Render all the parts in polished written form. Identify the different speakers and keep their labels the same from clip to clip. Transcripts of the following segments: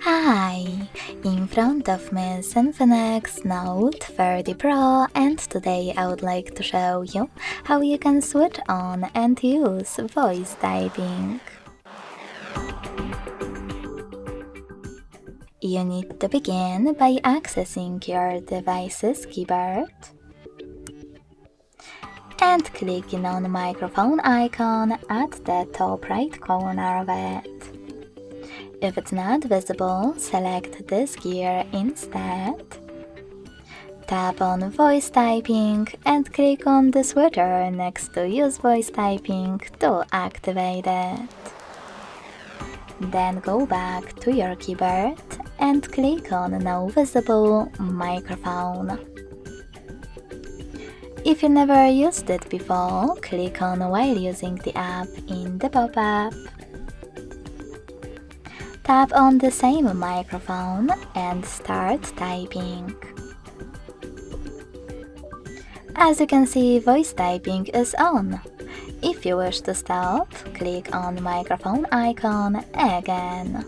Speaker 1: Hi! In front of me is Infinix Note 30 Pro, and today I would like to show you how you can switch on and use voice typing. You need to begin by accessing your device's keyboard and clicking on the microphone icon at the top right corner of it. If it's not visible, select this gear instead. Tap on Voice Typing and click on the switcher next to Use Voice Typing to activate it. Then go back to your keyboard and click on No Visible Microphone. If you never used it before, click on While using the app in the pop-up. Tap on the same microphone and start typing. As you can see, voice typing is on. If you wish to stop, click on the microphone icon again.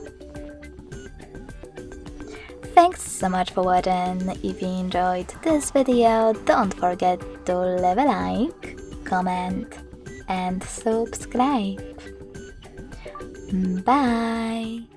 Speaker 1: Thanks so much for watching. If you enjoyed this video, don't forget to leave a like, comment and subscribe. Bye!